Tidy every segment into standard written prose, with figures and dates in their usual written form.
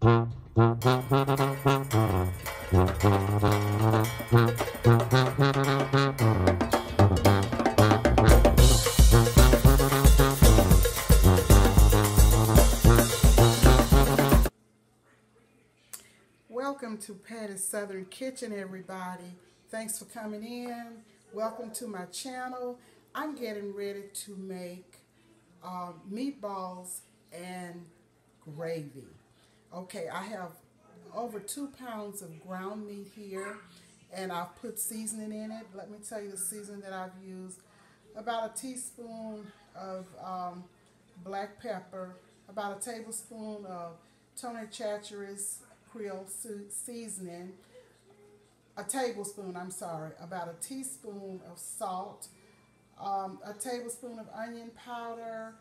Welcome to Patty's Southern Kitchen, everybody. Thanks for coming in. Welcome to my channel. I'm getting ready to make meatballs and gravy. Okay, I have over 2 pounds of ground meat here, and I've put seasoning in it. Let me tell you the seasoning that I've used. About a teaspoon of black pepper, about a tablespoon of Tony Chachere's Creole seasoning, a tablespoon, about a teaspoon of salt, a tablespoon of onion powder,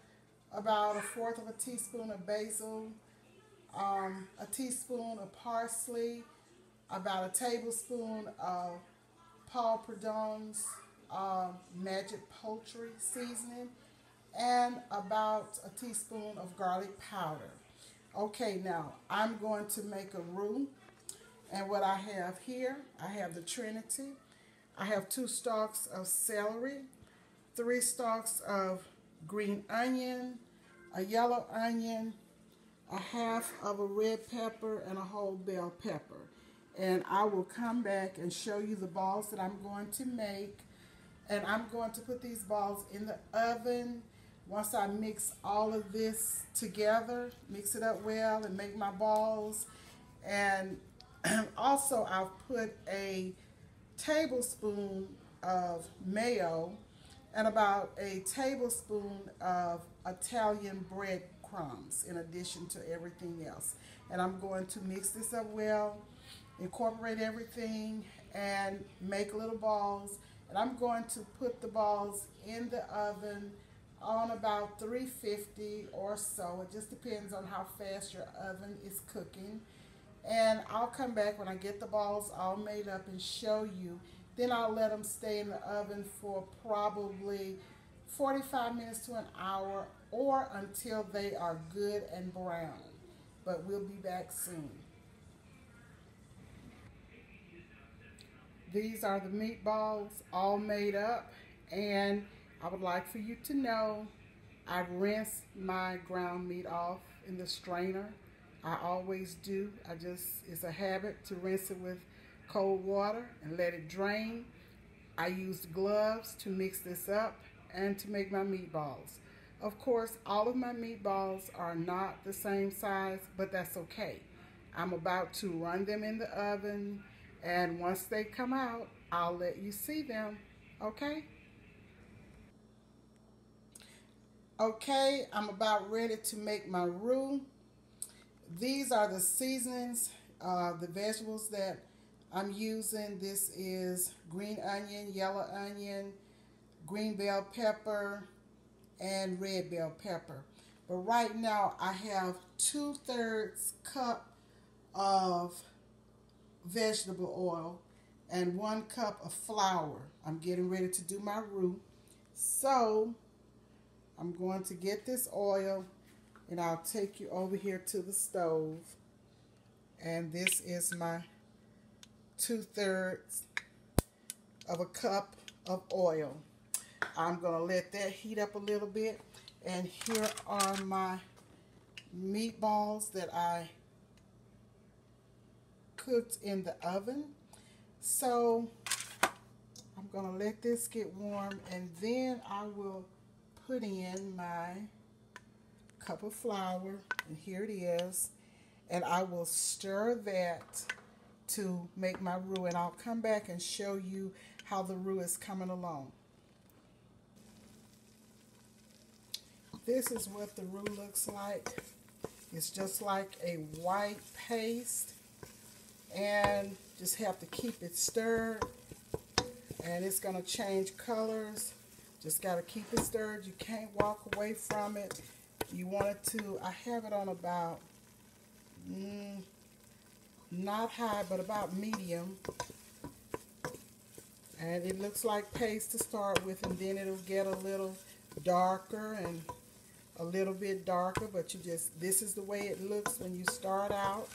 about 1/4 of a teaspoon of basil, a teaspoon of parsley, about a tablespoon of Paul Prudhomme's Magic Poultry seasoning, and about a teaspoon of garlic powder. Okay, now I'm going to make a roux, and what I have here, I have the Trinity. I have 2 stalks of celery, 3 stalks of green onion, a yellow onion, a half of a red pepper, and a whole bell pepper. And I will come back and show you the balls that I'm going to make. And I'm going to put these balls in the oven. Once I mix all of this together, mix it up well and make my balls. And also I've put a tablespoon of mayo and about a tablespoon of Italian breadcrumbs in addition to everything else. And I'm going to mix this up well, incorporate everything, and make little balls. And I'm going to put the balls in the oven on about 350 or so. It just depends on how fast your oven is cooking. And I'll come back when I get the balls all made up and show you. Then I'll let them stay in the oven for probably 45 minutes to an hour, or until they are good and brown. But we'll be back soon. These are the meatballs all made up, and I would like for you to know I've rinsed my ground meat off in the strainer. I always do. It's a habit to rinse it with cold water and let it drain. I used gloves to mix this up and to make my meatballs. Of course, all of my meatballs are not the same size, but that's okay. I'm about to run them in the oven, and once they come out, I'll let you see them, okay? Okay, I'm about ready to make my roux. These are the seasonings, the vegetables that I'm using. This is green onion, yellow onion, green bell pepper, and red bell pepper. But right now I have 2/3 cup of vegetable oil and 1 cup of flour. I'm getting ready to do my roux. So I'm going to get this oil, and I'll take you over here to the stove. And this is my 2/3 of a cup of oil. I'm going to let that heat up a little bit. And here are my meatballs that I cooked in the oven. So I'm going to let this get warm, and then I will put in my cup of flour, and here it is, and I will stir that to make my roux, and I'll come back and show you how the roux is coming along. This is what the roux looks like. It's just like a white paste, and just have to keep it stirred, and it's going to change colors. Just got to keep it stirred. You can't walk away from it. You want it to, I have it on about, not high, but about medium. And it looks like paste to start with, and then it'll get a little darker, and a little bit darker, but this is the way it looks when you start out.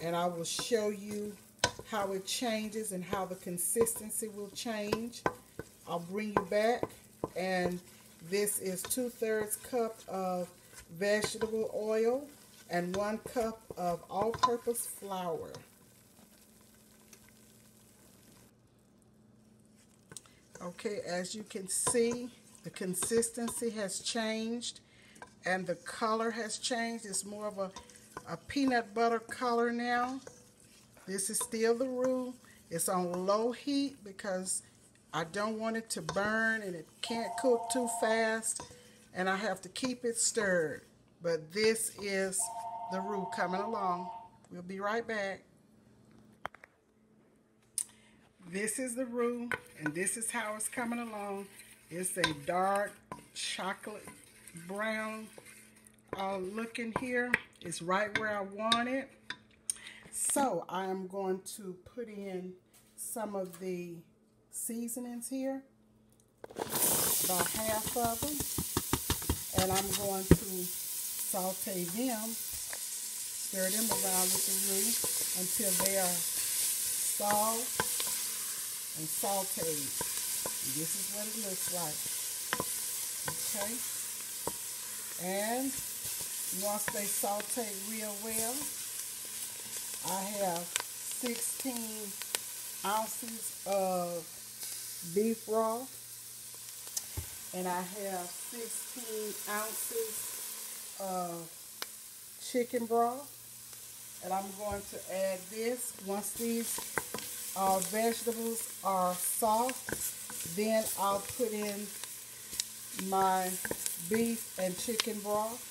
And I will show you how it changes and how the consistency will change. I'll bring you back, and this is 2/3 cup of vegetable oil and 1 cup of all-purpose flour. Okay, as you can see, the consistency has changed and the color has changed. It's more of a peanut butter color now. This is still the roux. It's on low heat because I don't want it to burn and it can't cook too fast, and I have to keep it stirred. But this is the roux coming along. We'll be right back. This is the roux, and this is how it's coming along. It's a dark chocolate brown looking here. It's right where I want it. So I am going to put in some of the seasonings here, about half of them, and I'm going to saute them, stir them around with the roux until they are soft and sauteed. And this is what it looks like. Okay, and once they saute real well, I have 16 ounces of beef broth, and I have 16 ounces of chicken broth, and I'm going to add this. Once these vegetables are soft, then I'll put in my beef and chicken broth,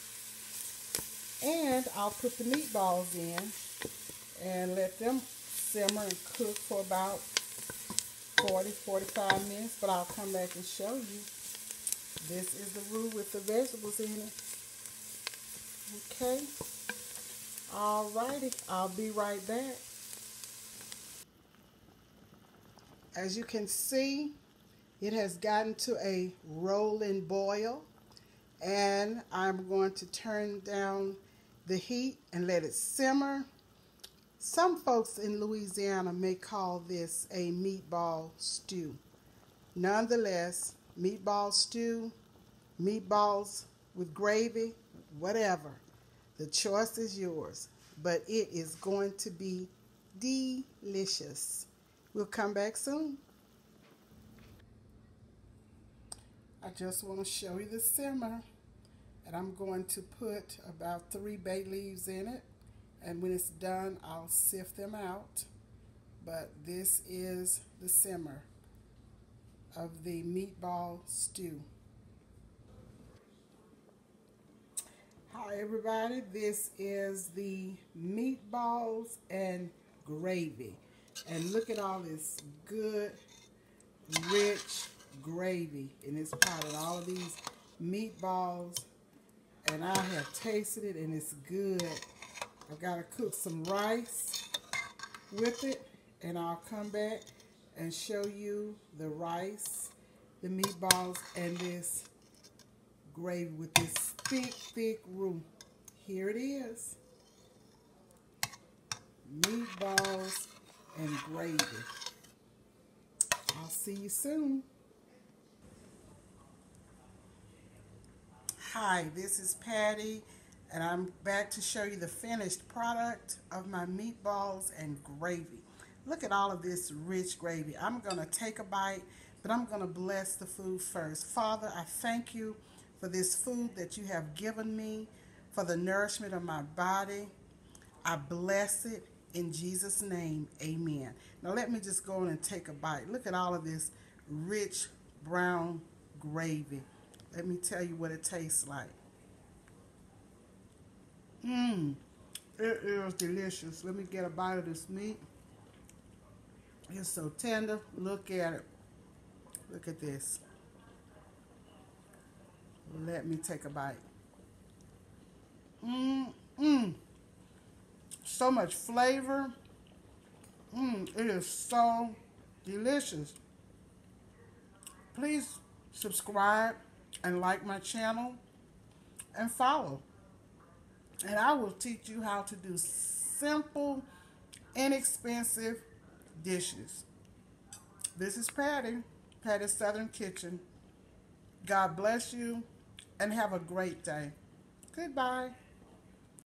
and I'll put the meatballs in and let them simmer and cook for about 40-45 minutes, but I'll come back and show you. This is the roux with the vegetables in it. Okay, alrighty, I'll be right back. As you can see, it has gotten to a rolling boil, and I'm going to turn down the heat and let it simmer. Some folks in Louisiana may call this a meatball stew. Nonetheless, meatball stew, meatballs with gravy, whatever. The choice is yours, but it is going to be delicious. We'll come back soon. I just want to show you the simmer, and I'm going to put about 3 bay leaves in it, and when it's done I'll sift them out. But this is the simmer of the meatball stew. Hi everybody, this is the meatballs and gravy, and look at all this good rich gravy in this pot, and all of these meatballs, and I have tasted it and it's good. I've got to cook some rice with it, and I'll come back and show you the rice, the meatballs, and this gravy with this thick roux. Here it is. Meatballs and gravy. I'll see you soon. Hi, this is Patty, and I'm back to show you the finished product of my meatballs and gravy. Look at all of this rich gravy. I'm going to take a bite, but I'm going to bless the food first. Father, I thank you for this food that you have given me, for the nourishment of my body. I bless it in Jesus' name, amen. Now let me just go on and take a bite. Look at all of this rich brown gravy. Let me tell you what it tastes like. It is delicious. Let me get a bite of this meat. It's so tender. Look at it. Look at this. Let me take a bite. So much flavor. It is so delicious. Please subscribe and like my channel. and follow. And I will teach you how to do simple, inexpensive dishes. This is Patty's Southern Kitchen. God bless you and have a great day. Goodbye.